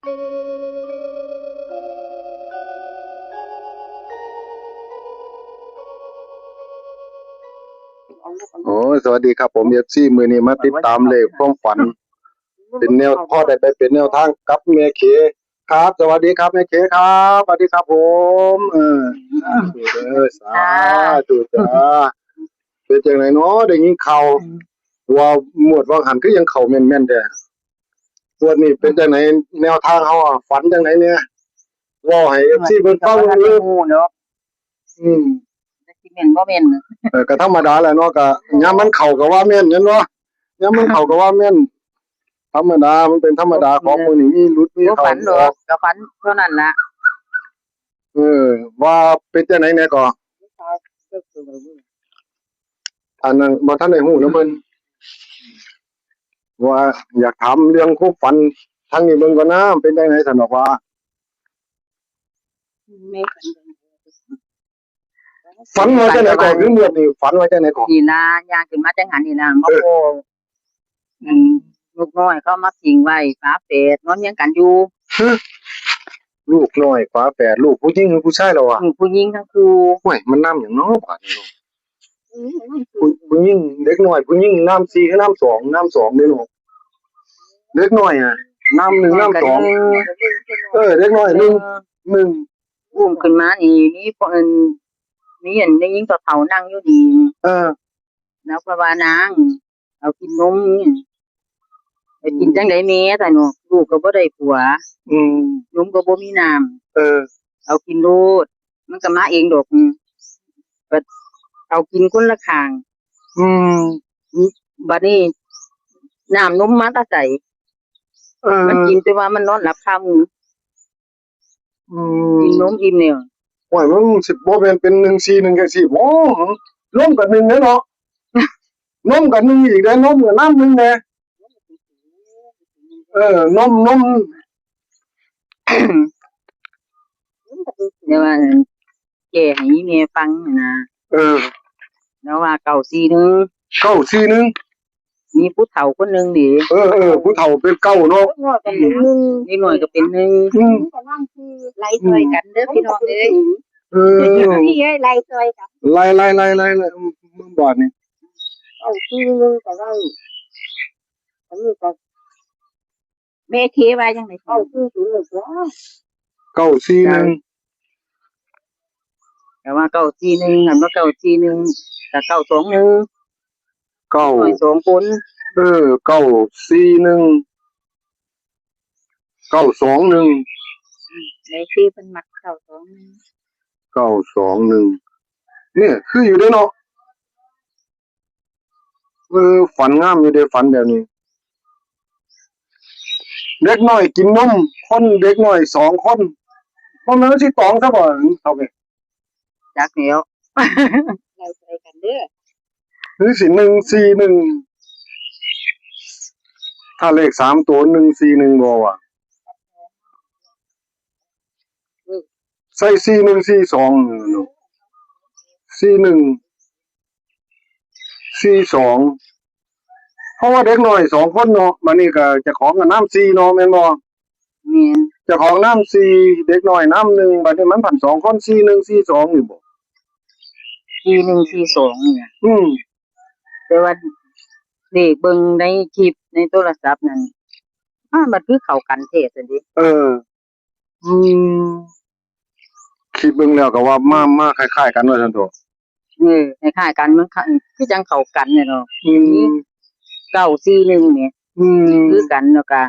โอ้สวัสดีครับผมเอฟซีมือนี้มาติดตามเลขความฝันเป็นแนวพ่อได้ไปเป็นแนวทางกับแม่เคครับสวัสดีครับแม่เคครับสวัสดีครับผมสาธุจ้าเป็นจังไหนเนาะได้ยินข่าวว่าหมวดว่าหันคือยังเข้าแม่นๆแต่ส่วนนี้เป็นจังไหนแนวทางเฮาฝันจังไหนเนี่ยว่าให้เอฟซีเพิ่นฟังอยู่เนาะอืมสิแม่นบ่แม่นก็ธรรมดาแหละเนาะก็ยามมันเข้าก็ว่าแม่นแม่นบ่ยามมันเข้าก็ว่าแม่นธรรมดามันเป็นธรรมดาของมื้อนี้มีหลุดมีเข้า ฝันดอกก็ฝันเท่านั้นล่ะว่าเป็นจังไหนแน่ก็อันนั้นบ่ทันได้ฮู้นำเพิ่นว่าอยากถามเรื่องความฝันทางนี้เบิ่งก่อนนะเป็นจังได๋ซั่นดอกว่าฝันว่าจังได๋ก็คือเมื่อนี้ฝันว่าจังได๋ก็นี่ล่ะย่างขึ้นมาจังหันนี่ล่ะมาโพลูกน้อยเขามาทิ้งไว้ฝาแฝดนอนเฮียงกันอยู่ลูกน้อยฝาแฝดลูกผู้หญิงหรือผู้ชายแล้วอ่ะผู้หญิงทั้งคู่โอ้ยมันนำหยังเนาะบาดนี้เนาะผู้หญิงเด็กน้อยผู้หญิงน้ำ4คือน้ำ2น้ำ2เด้อเนาะเด็กน้อยอ่ะน้ำ1น้ำ2เด็กน้อย1อุ้มขึ้นมานี่มีเพิ่นมีอันได้ยิงเฒ่าๆนั่งอยู่ดีแล้วก็ว่านางเอากินนมไปกินจังได๋แม่แต่เนาะลูกก็บ่ได้ผัวนมก็บ่มีน้ำเอากินโลดมันก็มาเองดอกก็เอากินคนละข้างบัดนี้น้ำนมมาแต่ไสมันกินแต่ว่ามันนอนหลับคามือกินนมอิ่มแล้วโอ้ยมันสิบ่แม่นเป็น141จังซี่บ่นมก็1เด้อเนาะนมก็1อีกเด้อนมก็น้ำ1แน่นมเดี๋ยวว่าแก้ให้แม่ฟังนะแล้วว่า941มีผู้เฒ่าคนนึงดิผู้เฒ่าเป็น9เนาะนี่หน่อยก็เป็น1ก็นั่งคือไล่ซอยกันเด้อพี่น้องเอ้ยพี่เอ้ยไล่ซอยกันไล่มึงบอดนี่เอาที่นึงก็ได้อันนี้ก็แม่เทไว้จังได๋เอาที่สูงเลย941แต่ว่า941อันว่า941ก็921 2คน941 921ในที่เพิ่นมัก921เนี่ยคืออยู่เด้อเนาะฝันงามอยู่เด้ฝันแบบนี้เด็กน้อยกินนมคนเด็กน้อย2คนบ่แม่นสิตองซะบ่เท่าแก่จักแล้วเราใส่กันเด้อคือสิ141ถ้าเลข3ตัว141บ่ว่ะใส่4142เนาะ4142เพราะว่าเด็กน้อย2คนเนาะบัดนี้ก็เจ้าของก็น้ำ4เนาะแม่นบ่แม่นเจ้าของน้ำ4เด็กน้อยน้ำ1บัดนี้มันพัน2คน4142นี่บ่4142นี่แต่ว่าเลขเบิ่งในคลิปในโทรศัพท์นั่นมันคือเข้ากันแท้ซั่นดิคิดเบิ่งแล้วก็ว่ามาคล้ายๆกันว่าซั่นตั่วคล้ายๆกันมันคือจังเข้ากันเนี่ยเนาะ941เนี่ยคือกันแล้วก็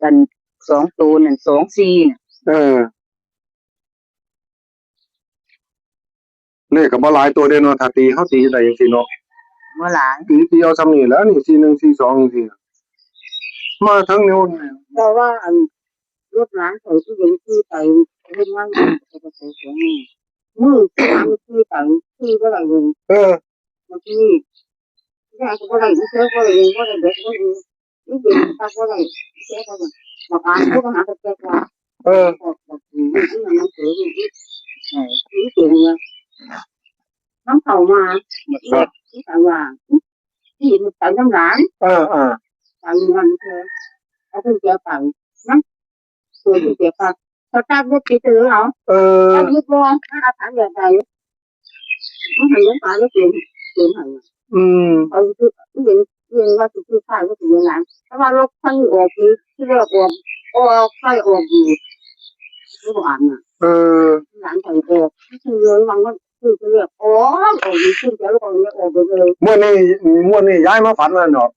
กัน2ตัวนั่น24น่ะเลขก็บ่หลายตัวเด้เนาะถ้าตีเฮาตีได้จังซี่เนาะบ่หลายตีเอาซ้ำนี่แหล้วนี่4142จังซี่มาทั้งนู้นเพราะว่าอันรถร้านเขาที่ยังคือไปเฮ็ดงานก็ไปสวนนี่มื้อคือไปคือบ่ได้เงินบางทียายก็บ่ได้เสื้อบ่ได้บ่ได้เด็กบ่ได้นี่เป็นตาบ่ได้เสื้อก็มาอ่านก็หาแต่แก่ว่านี่มันเสือนี่เป็นน้ำเต่ามาที่ต่างว่าที่มันไปน้ำหลานไปมันเถอะ เอาคุณเจ้าไปนั่นตัวคุณเจ้าไปเขาตั้งรถติดเลยเหรอตั้งรถบอลถ้าอาถรรพ์อย่างไรมันหันลงไปแล้วเปลี่ยนหันเอาคือเรียนว่าคือข้าวก็คืออย่างนั้นเพราะว่ารถท่านออกที่เรียกออกไฟออกอยู่ไม่หวานอ่ะหลังจากออกคือเลยวังว่าคือเรียกออกอยู่ขึ้นแล้วก็เลยออกไปเลยเมื่อนี้ย้ายมาฝันแล้วเนาะ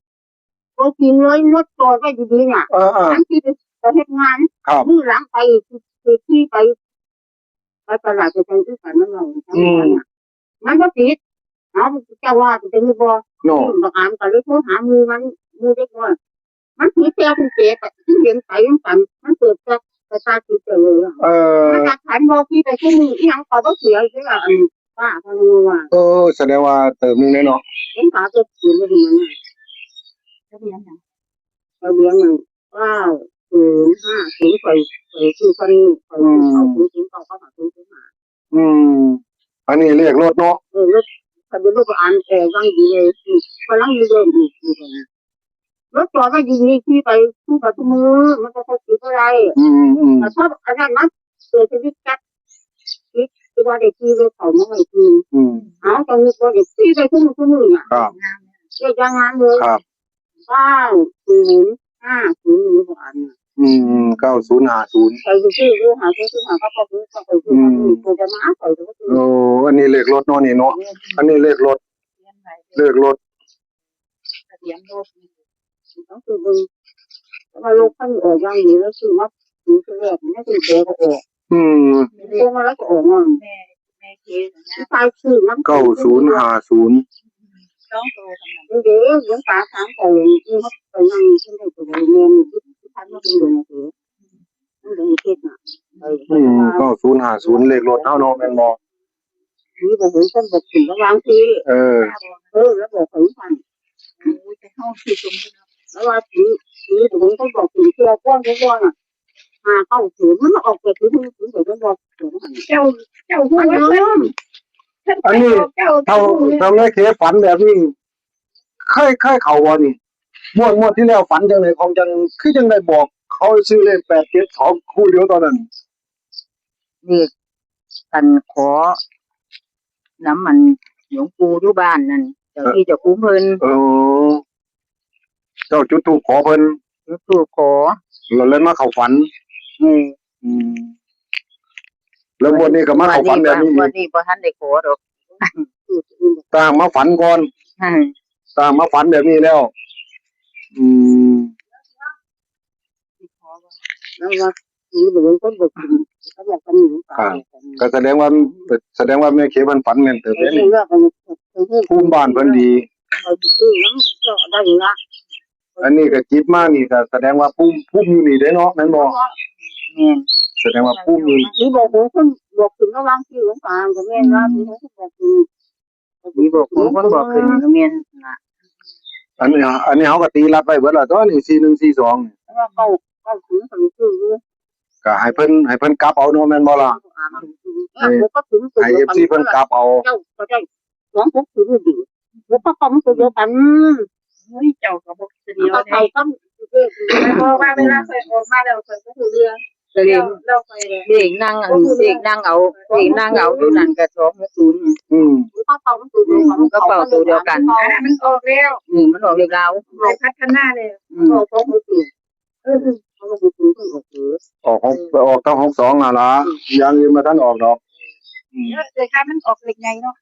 ก็กินเลยมดตัวก็ดีๆเนี่ยทั้งที่ไปเฮ็ดงานมือหลังไปคือที่ไปตลาดไปซื้อขายน้ำมันทั้งนั้นอ่ะมันก็ติดเอาเจ้าว่าจะเป็นบ่บางอันก็เลยโทรหามือเด็กว่ามันถือแก้วคุณเจ๊ไปที่เรียนไปยังฝันมันเปิดแก้วไปตาติดเลยมันจะขันบอกที่ไปที่มือยังเขาก็เสียใช่ไหมว่าทางมือว่าแสดงว่าเติมนึงแน่เนาะเห็นขาจะเสียไม่ดีนะทะเบียน905ไปคือคนเขาถึงเขาหาถึงมาอันนี้เรียกรถเนาะรถทะเบียนรถอันยังดีเลยกำลังดีเลยดีรถจอดก็ยิงนี่ที่ไปคู่กับมือมันจะเขาคิดอะไรแต่ชอบอันนั้นนะเสียชีวิตจัดที่ว่าเด็กที่รถเขาไม่ให้กินตอนนี้ว่าเด็กที่ไปคู่มือเนี่ยเรียกยังงานเลย905กว่าอัน9050ไปซื้อหาก็พอซื้อก็ไปซื้อตัวจะมาไปก็ซื้ออันนี้เลขรถเนาะนี่เนาะอันนี้เลขรถทะเบียนรถต้องซื้อเบิ่งว่าลูกท่านออกยังดีแล้วซื้อมาซื้อแรกไม่ซื้อเจ๊ก็ออกโตมาแล้วก็ออกแม่เคสไปซื้อน้ำ9050ต้องโตทำนั้นเดี๋ยวหลวงตาถามเขาที่เขาไปนั่งที่ได้ตัวเงินที่ท่านมาเป็นเดือนนะเถอะนั่นเดี๋ยวเทศน่ะ9050เลขรถเฮาเนาะแม่นบ่นี่บ่เห็นคนบอกถึงวางทีแล้วบอกถึงพันจะเข้าที่ตรงนี้แล้วว่าถือผมก็บอกถึงเสื้อก้อนอ่ะเข้าถึงมันออกจากถึงเดี๋ยวก็บอกเจ้าหัวอันนี้ทำได้เคฝันแบบนี้เคยเขาบ่นี่งวดที่แล้วฝันจังได๋ของจังคือจังได้บอกเขาซื้อเลข872คู่เดียวตอนนั้นนี่กันขอน้ำมันหลวงปู่อยู่บ้านนั่นเจ้าที่เจ้าคุ้มเพิ่นเจ้าจุดธูปขอเพิ่นจุดธูปขอแล้วเลยมาเข้าฝันแล้ววันนี้ก็มาเข้าฝันแบบนี้วันนี้บ่ทันได้ขอดอกตามมาฝันก่อนตามมาฝันแบบนี้แล้วแล้วว่านี่เหมือนคนบอกเขาบอกกันอยู่ก็แสดงว่าแม่เคมันฝันแม่นเติบนี่ภูมิบ้านเพิ่นดีอันนี้ก็จิตมานี่ก็แสดงว่าภูมิอยู่นี่เด้เนาะแม่นบ่แสดงว่าภูมิอยู่นี่บอกคนบอกถึงระวังที่หลวงตาก็แม่นว่าที่เขาบอกคือนี่บอกคนบอกขึ้นก็แม่นน่ะอันนี้เขาก็ตีรัดไว้เบิดแล้วตัวนี้4142แล้วก็ถึงซื้อก็ให้เพิ่นกลับเอาเนาะแม่นบ่ล่ะให้ FC เพิ่นกลับเอาเจ้าก็ได้2 6ถือดีบ่ก็ต้องตัวเดียวกันเฮ้ยเจ้าก็บ่เดียวเนี่ยเพราะว่าเวลาใส่ออกมาแล้วใส่ก็คือเรื่องเราไปเด็กนั่งเอาอยู่นั่นก็260ก็เป่าตัวเดียวกันมันออกแล้วมันออกเรียบร้อยไปพัฒนาเลยออกต้อง62น่ะล่ะอย่างอื่นมาทันออกดอกแต่ถ้ามันออกเล็กใหญ่เนาะ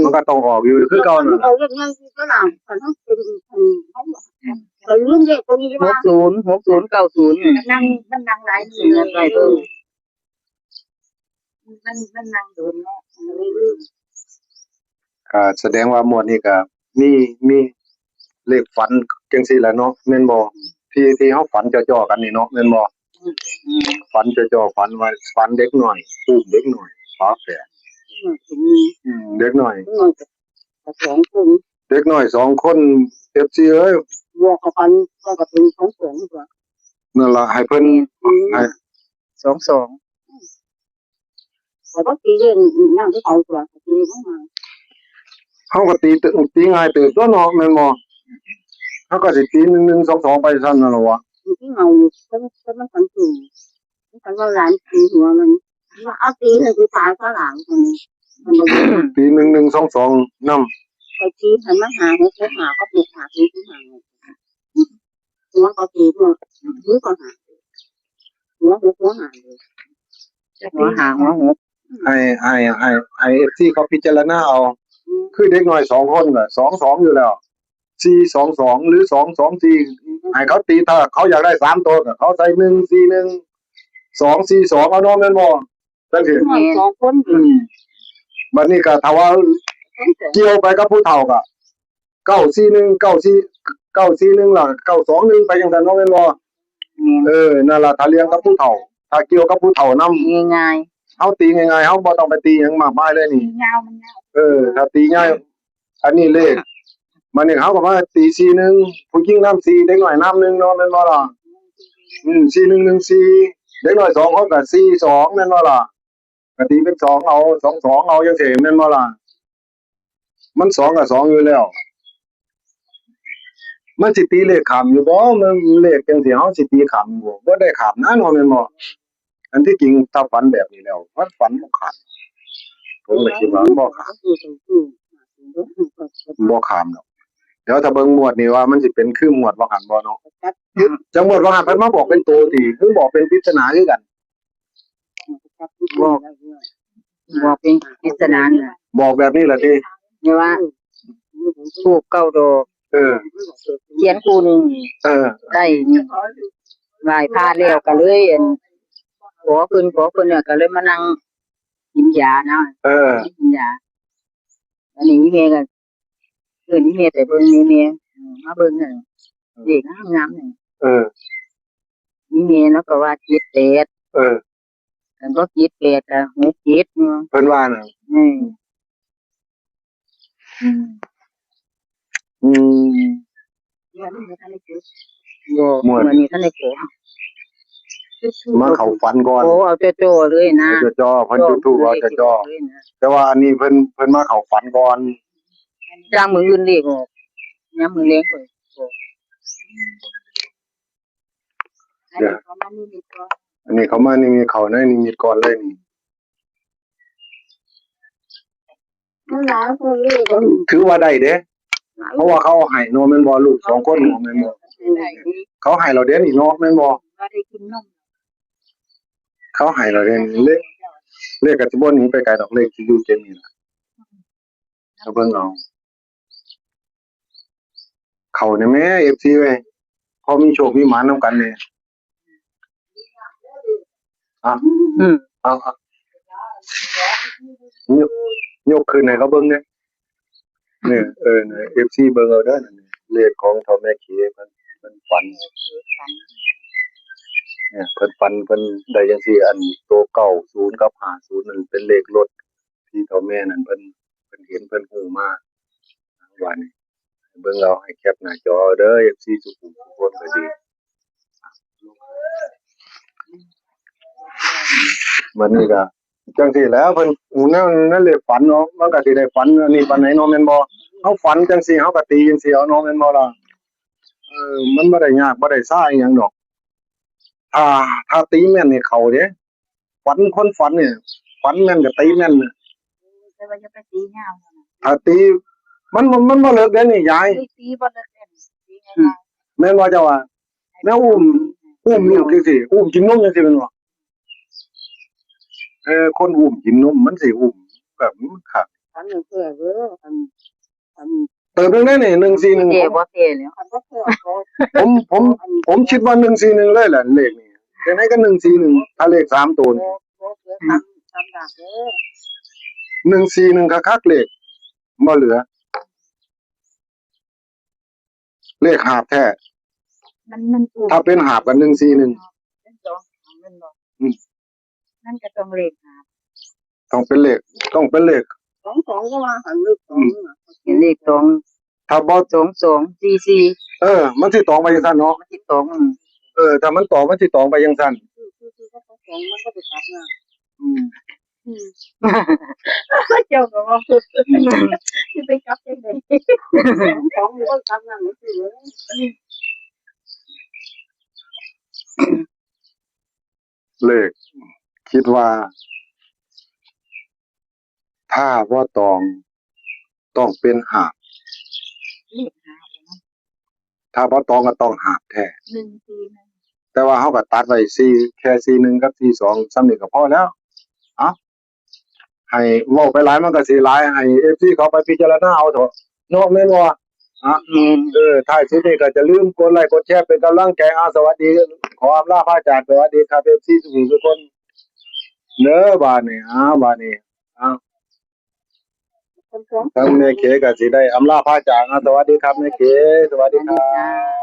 มันก็ต้องออกอยู่คือเก่าน่ะออกเล็กใหญ่ก็น่ะคันเฮาเป็นลืมเลขตัวนี้ว่า6090มันนั่งหลายมื้อเลยมันนั่งโดนเนาะแสดงว่าหมวดนี้ก็มีเลขฝันจังซี่แหละเนาะแม่นบ่ที่เฮาฝันจ่อๆกันนี่เนาะแม่นบ่ฝันจ่อๆฝันว่าฝันเด็กน้อยอุ้มเด็กน้อยฝาแฝดเด็กน้อย2คนเด็กน้อย2คน FC เอ้ยว่าเขาฝันก็เป็น2ดีกว่านั่นล่ะให้เพิ่นให้22แต่ก็ตีเรื่องนั่งที่เอาตัวตีมาเฮาก็ตีง่ายเติบตัวเนาะแม่นบ่เฮาก็สิตี1122ไปซั่นนั่นล่ะวะ ที่เงาก็มันฝันถึงมันว่าหลานตีหัวมันว่าเอาตีให้กูตายก็หลังมันบอก ปี1122นำ ไปตีหันมาหาก็ปลุกหาตีที่หาหัวก็ตีหัวก็หาหัวหาเลยหัวหาหัว ให้ FC เขาพิจารณาเอาคือเด็กน้อย2คนก็22อยู่แล้ว422หรือ224ให้เขาตีถ้าเขาอยากได้3ตัวก็เขาใส่141 242เอาเนาะแม่นบ่จังซี่ สองคน บัดนี้ก็ถ้าว่าเกี่ยวไปกับผู้เฒ่าก็941 941ล่ะ921ไปจังซั่นเนาะแม่นบ่นั่นล่ะถ้าเลี้ยงกับผู้เฒ่าถ้าเกี่ยวกับผู้เฒ่านำ ง่าย เฮาตีง่ายๆเฮาบ่ต้องไปตีหยังมากมายเลยนี่ ๆยาวมันยาว ถ้าตีง่ายอันนี้เลขมันนี่เฮาก็มาตี41ผู้หญิงนำ4เด็กน้อยนำ1เนาะแม่นบ่ล่ะ4114เด็กน้อย2คนก็42แม่นบ่ล่ะก็ตีเป็น2เอา22เอาจังซี่แม่นบ่ล่ะมัน2กับ2อยู่แล้วมันสิตีเลขข้ามอยู่บ่มันเลขจังซี่เฮาสิตีข้ามบ่ได้ข้ามนะเนาะแม่นบ่อันที่จริงถ้าฝันแบบนี้แล้วมันฝันบ่ขาดผมก็คิดว่าบ่ขาดบ่ขามดอกเดี๋ยวถ้าเบิ่งหมวดนี่ว่ามันสิเป็นคือหมวดว่าหันบ่เนาะจังหมวดว่าหันเพิ่นมาบอกเป็นตัวติคือบอกเป็นปริศนาคือกัน บอกเป็นปริศนาน่ะ บอกแบบนี้ล่ะติ เนี่ยว่าถูก9 ดอก เออ เขียนคู่นึง ได้นี่ไหว้พระแล้วก็เลยขอเพิ่นเนี่ยก็เลยมานั่งกินยานะกินยาอันนี้แม่ก็นี่แม่แต่เบิ่งนี่แม่มาเบิ่งน่ะเด็กงามๆนี่นี่แม่เนาะก็ว่า78กันบ่78ก็67เนาะ เพิ่นว่าน่ะหมวดนี้ท่านได้ขอ มาเข้าฝันก่อน โอ้เอาจ่อๆเลยนะ จ่อๆเพิ่นจุดธูปเอาจ่อๆแต่ว่าอันนี้เพิ่นมาเข้าฝันก่อน จ้างมืออื่นเลขออกยามมื้อแลงก็อันนี้เขามานี่มีเขาในนิมิตก่อนเลยนี่ถือว่าได้เด้เพราะว่าเขาให้เนาะแม่นบ่ลูก2คนเนาะแม่นบ่เขาให้เราเด้นี่เนาะแม่นบ่เขาให้เราเด้นี่เลขก็สิบ่หนีไปไกลดอกเลขที่อยู่เจนนี่ล่ะเอาเบิ่งเอาเขาเนี่ยแม่ FC เว้ยพอมีโชคมีหมานำกันนี่เอายกขึ้นให้เขาเบิ่งเนี่ยนี่FC เบิ่งเอาเด้อนั่นเลขของเฒ่าแม่ขี้เพิ่นฝันเนี่ยเพิ่นฝันเพิ่นได้จังซี่อันโต90กับ50นั่นเป็นเลขรถที่เฒ่าแม่นั่นเพิ่นเห็นเพิ่นฮู้มาว่านี่เบิ่งเอาให้แคปหน้าจอเด้อ FC ทุกคนก็ดีวันนี้ก็จังซี่แหล้วเพิ่นนั่นเลขฝันเนาะมันก็สิได้ฝันอันนี้ปานไหนเนาะแม่นบ่เฮาฝันจังซี่เฮาก็ตีจังซี่เอาเนาะแม่นบ่ล่ะมันบ่ได้ยากบ่ได้ซ่าอีหยังดอกถ้าตีแม่นนี่เข้าเด้ฝันคนฝันเนี่ยฝันแม่นก็ตีแม่นน่ะแต่ว่าจะไปตียาว ถ้าตีมันบ่เลิกเด้นี่ยายตีบ่ได้ตีง่าย แม่นว่าเจ้าว่าแม่อุ้มลูกจังซี่อุ้มกินนมจังซี่แม่นบ่คนอุ้มกินนมมันสิอุ้มแบบมันคัก อันนี้เพื่อเด้ออันเติมได้นี่141 เจ๊บ่เท่แล้วอันบ่เท่ผมคิดว่า141เลยแหละเลขนี่จังได๋ก็141ถ้าเลข3ตัวนี่ทำดักเด้อ141คักๆเลขบ่เหลือเลขหาบแท้มันถ้าเป็นหาบก็141เป็น2มันบ่นั่นก็ต้องเลขต้องเป็นเลข22ก็ว่าหันเลข2เลข2ถ้าบ่2244มันสิตองไปจังซั่นเนาะมันสิตองถ้ามันตองมันสิตองไปจังซั่นมันก็ไปตัดนะเจ้าก็ว่าสิไปกลับจังได๋2มันก็ทำนั่นสิ เลขคิดว่า ถ้าว่าต้องเป็นหาบ เลขหาบนะ ถ้าบ่ตองก็ต้องหาบแท้ 141แต่ว่าเฮาก็ตัดไว้4แค่41กับ42ซ้ำนี่ก็พอแล้วเอ้าให้เว้าไปหลายมันก็สิหลายให้ FC เขาไปพิจารณาเอาเถอะเนาะแม่นบ่แม่น ท้ายสุดนี้ก็จะลืมกดไลค์กดแชร์เป็นกำลังใจสวัสดีขออำลาพระอาจารย์สวัสดีครับ FC ทุกคนเด้อบาดนี้บาดนี้ทางแม่เขก็สิได้อำลาพระอาจารย์สวัสดีครับแม่เขสวัสดีครับ